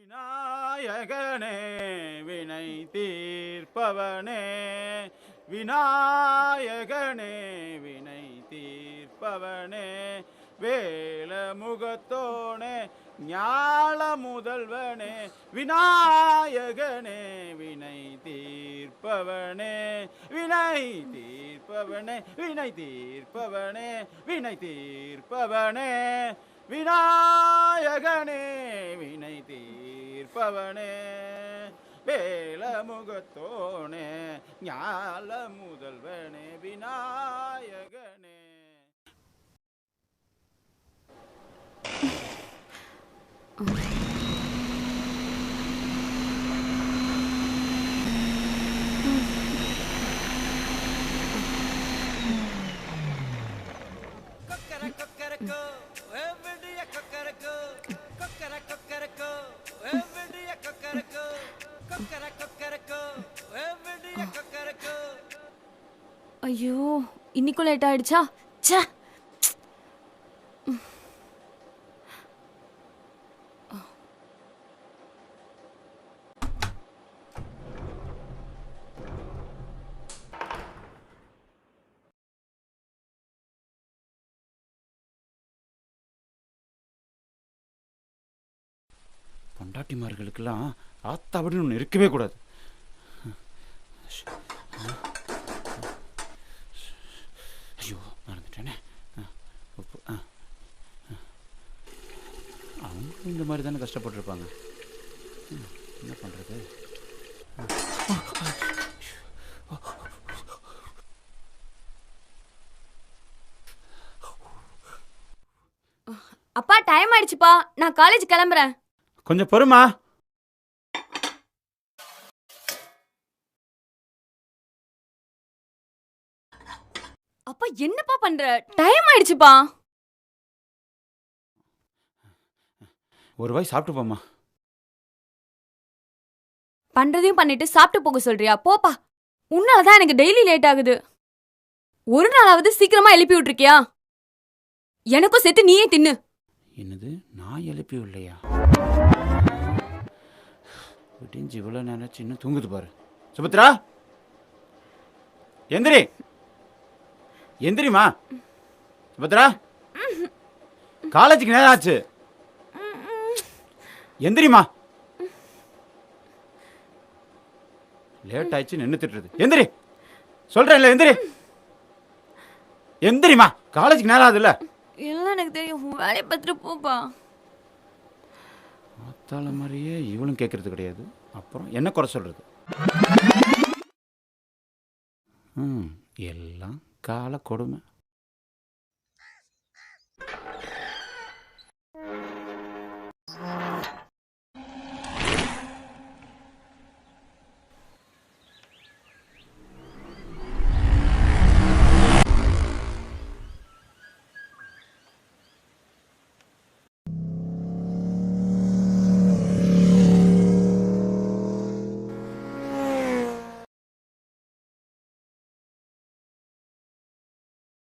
விநாயகனே வினை தீர்ப்பவனே, விநாயகனே வினை தீர்ப்பவனே, வேலமுகத்தோனே ஞால முதல்வனே, விநாயகனே வினை தீர்ப்பவனே, வினை தீர்ப்பவனே, வினை தீர்ப்பவனே, வினை தீர்ப்பவனே, விநாயகனே வினை தீர்ப்பவனே, வேலமுகத்தோனே ஞால முதல்வனே, விநாயகனே. ஐயோ, இன்னைக்கும் லேட் ஆயிடுச்சா? ச்சே. பொண்டாட்டிமார்களுக்கெல்லாம் ஆத்தாபடின்னு ஒன்று இருக்கவே கூடாது. ஐயோ, மறந்துட்டேனே. அவங்க இந்த மாதிரி தானே கஷ்டப்பட்டுருப்பாங்க. என்ன பண்ணுறது? அப்பா, டைம் ஆயிடுச்சுப்பா, நான் காலேஜ் கிளம்புறேன். கொஞ்சம் பொறுமா. அப்பா, என்னப்பா பண்ற? டைம் ஆயிடுச்சுப்பா. ஒரு வாய் சாப்பிட்டு போமா. பண்றதையும் பண்ணிட்டு சாப்பிட்டு போக சொல்றியா? போப்பா. உன்னாலதான் எனக்கு டெய்லி லேட் ஆகுது. ஒரு நாளாவது சீக்கிரமா எழுப்பி விட்டுருக்கியா? எனக்கும் சேர்த்து நீயே தின்னு. என்னது, நான் எழுப்பி இல்லையா? விடிஞ்சு இவ்வளோ நேரம் சின்ன தூங்குது பாரு. சுபத்ரா, எந்திரி எந்திரிமா. சுபத்ரா, காலேஜுக்கு நேரம் ஆச்சு. எந்திரிமா. லேட் ஆயிடுச்சு நின்றுத்துட்டு. எந்திரி சொல்றேன்ல, எந்திரி எந்திரிமா. காலேஜுக்கு நேரம் ஆகுதுல்ல. எல்லாம் எனக்கு தெரியும், வேலையை பார்த்துட்டு போப்பா. ஆத்தாள மாதிரியே இவளும் கேட்கறது கிடையாது. அப்புறம் என்ன குறை சொல்றது? எல்லாம் கால கொடுமை.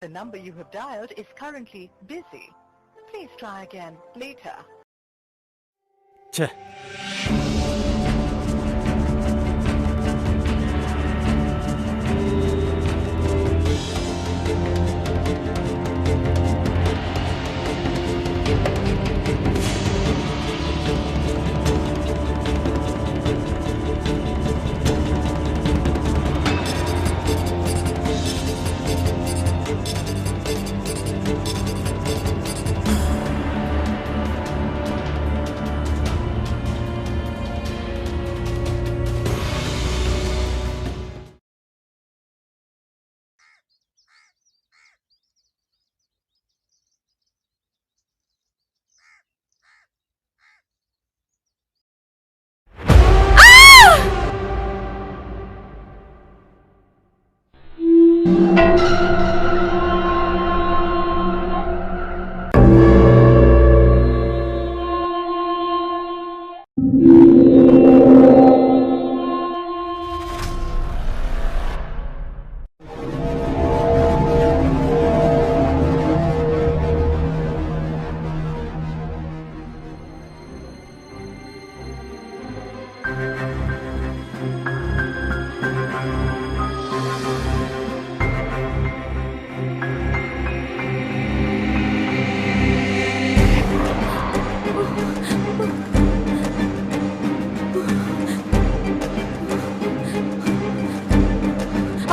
The number you have dialed is currently busy. Please try again later. ச்சே.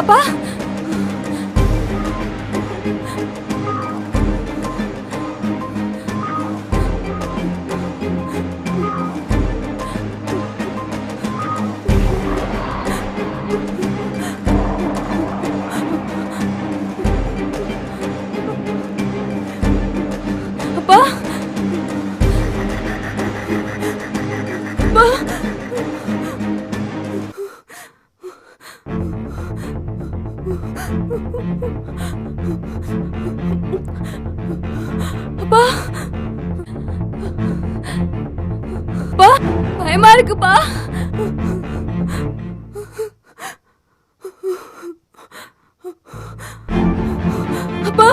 அப்பா அப்பா அப்பா அப்பா அப்பா பயமா இருக்குப்பா. அப்பா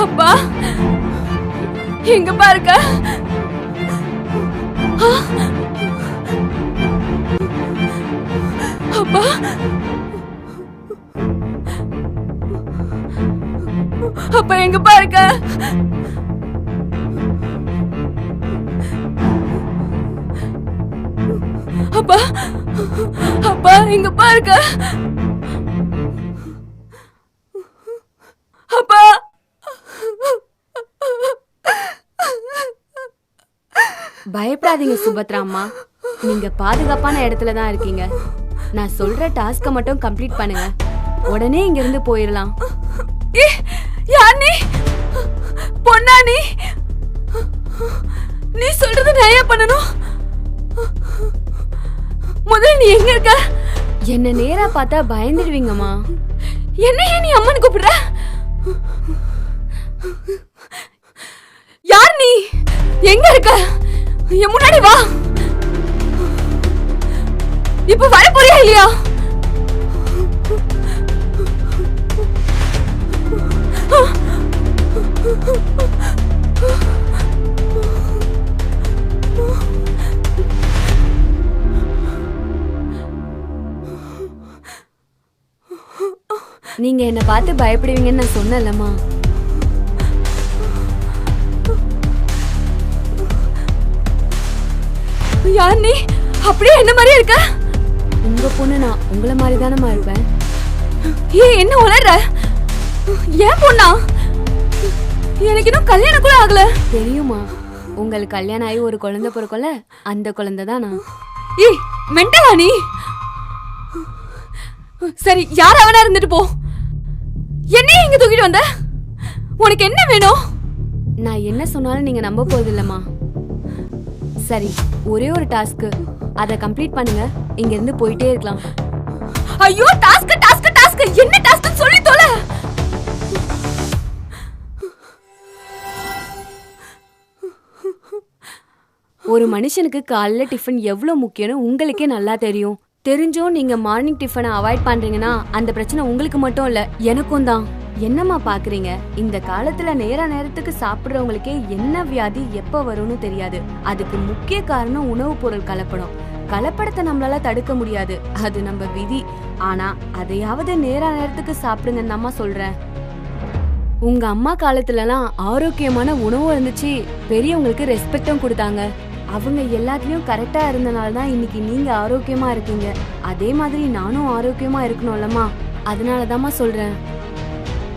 அப்பா எங்கப்பா இருக்க? அப்பா அப்பா எங்கப்பா இருக்க? அப்பா அப்பா எங்கப்பா இருக்க? அப்பா பயப்படாதீங்க சுபத்ரா அம்மா, நீங்க பாதுகாப்பான இடத்துல தான் இருக்கீங்க. நான் சொல்ற டாஸ்க மட்டும் கம்ப்ளீட் பண்ணுங்க, உடனே இங்க இருந்து போயிடலாம். யார் நீ? பொண்ணா நீ? நீ சொல்றது நான் ஏன் பண்ணணும்? முதல்ல நீ எங்க இருக்க? என்ன நேரா பார்த்தா பயந்துடுவீங்கம்மா. என்ன ஏன் நீ அம்மன்னு கூப்பிடுற? யார் நீ? எங்க இருக்க? என் முன்னாடி வா. இப்ப வர போறியா இல்லையா? நீங்க என்ன பார்த்து பயப்படுவீங்கன்னு நான் சொன்னேன்லம்மா. யார் நீ? அப்படியே என்ன மாதிரியே இருக்க? உங்க பொண்ணு நான் உங்களை மாதிரி தானம்மா இருப்பேன். என்ன உளற? ஏன் பொண்ணா? எனக்கு இன்னும் கல்யாணம் கூட ஆகல. தெரியுமா, உங்களுக்கு கல்யாணம் ஆகி ஒரு குழந்தை பிறக்கல, அந்த குழந்தை தான் நான். மெண்டலா நீ? சரி, யார் அவனா இருந்துட்டு போ. என்னையும் இங்க தூக்கிட்டு வந்த? உனக்கு என்ன வேணும்? நான் என்ன சொன்னாலும் நீங்க நம்ப போறது இல்லம்மா. சரி, ஒரே ஒரு டாஸ்க், அதை கம்ப்ளீட் பண்ணுங்க, இங்க இருந்து போயிட்டே இருக்கலாம். ஐயோ, டாஸ்க் டாஸ்க் டாஸ்க், என்ன டாஸ்க் சொல்லி தொலை. ஒரு மனுஷனுக்கு காலையில டிஃபன் எவ்வளவு முக்கியம்னு உங்களுக்கே நல்லா தெரியும். தெரிஞ்சும் நீங்க மார்னிங் டிஃபனை அவாய்ட் பண்றீங்கன்னா அந்த பிரச்சனை உங்களுக்கு மட்டும் இல்ல, எனக்கும் தான். என்னம்மா பாக்குறீங்க? இந்த காலத்துல நேரத்துக்கு சாப்பிடுறவங்களுக்கே என்ன வியாதி எப்ப வரும்னு தெரியாது. அதுக்கு முக்கிய காரணம் உணவு பொருள் கலப்படம். கலப்படத்தை நம்மளால தடுக்க முடியாது, அது நம்ம விதி. ஆனா அதையாவது நேரத்துக்கு சாப்பிடுங்கன்னு அம்மா சொல்றேன். உங்க அம்மா காலத்துலலாம் ஆரோக்கியமான உணவும் இருந்துச்சு, பெரியவங்களுக்கு ரெஸ்பெக்டும் கொடுத்தாங்க. அவங்க எல்லாத்துலயும் கரெக்டா இருந்தனால தான் இன்னைக்கு நீங்க ஆரோக்கியமா இருக்கீங்க. அதே மாதிரி நானும் ஆரோக்கியமா இருக்கணும்லம்மா, அதனாலதாம்மா சொல்றேன்.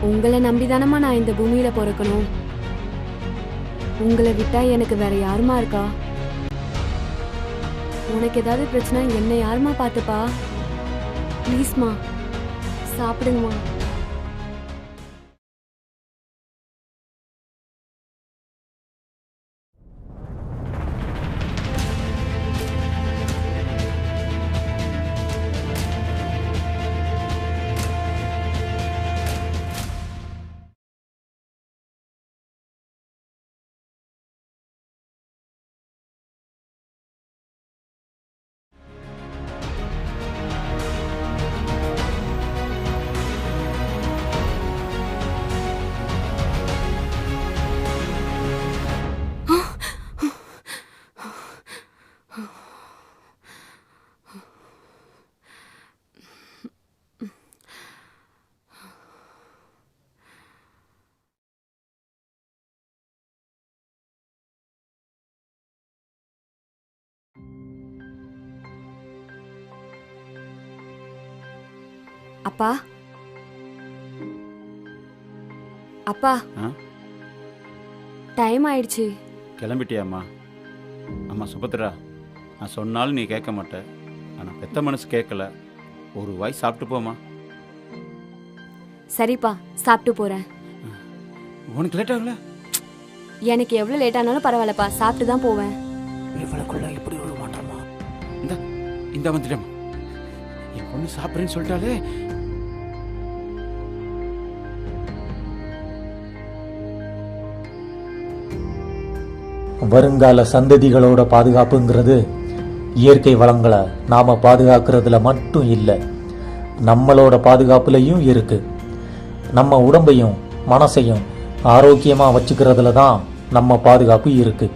உங்களை நம்பிதானம்மா நான் இந்த பூமியில பிறக்கணும். உங்களை விட்டா எனக்கு வேற யாருமா இருக்கா? உனக்கு ஏதாவது பிரச்சனை என்ன யாருமா பாத்துப்பா? ப்ளீஸ்மா சாப்பிடுங்கம்மா. அப்பா அப்பா ஆ டைம் ஆயிடுச்சு. கிளம்பிட்டியாம்மா? அம்மா சுபத்ரா, நான் சொன்னாலும் நீ கேட்க மாட்ட. ஆனால் பெத்த மனசு கேட்கல. ஒரு வாய் சாப்பிட்டு போம்மா. சரிப்பா, சாப்பிட்டு போறேன். உனக்கு லேட் ஆகல? எனக்கு எவ்வளவு லேட் ஆனாலும் பரவாயில்லப்பா, சாப்பிட்டு தான் போவேன். இவளுக்குள்ள இப்படி ஒரு மாற்றமா? இந்த வந்துட்டேம்மா. என் பொண்ணு சாப்பிட்றேன்னு சொல்லிட்டாலே. வருங்கால சந்ததிகளோட பாதுகாப்புங்கிறது இயற்கை வளங்களை நாம பாதுகாக்கிறதுல மட்டும் இல்லை, நம்மளோட பாதுகாப்புலையும் இருக்கு. நம்ம உடம்பையும் மனசையும் ஆரோக்கியமா வச்சுக்கிறதுல தான் நம்ம பாதுகாப்பு இருக்கு.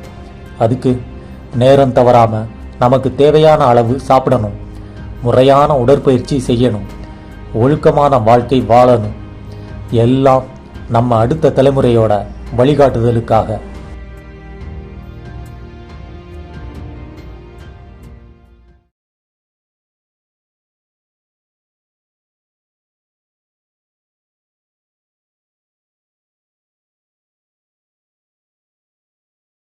அதுக்கு நேரம் தவறாம நமக்கு தேவையான அளவு சாப்பிடணும், முறையான உடற்பயிற்சி செய்யணும், ஒழுக்கமான வாழ்க்கை வாழணும். எல்லாம் நம்ம அடுத்த தலைமுறையோட வழிகாட்டுதலுக்காக.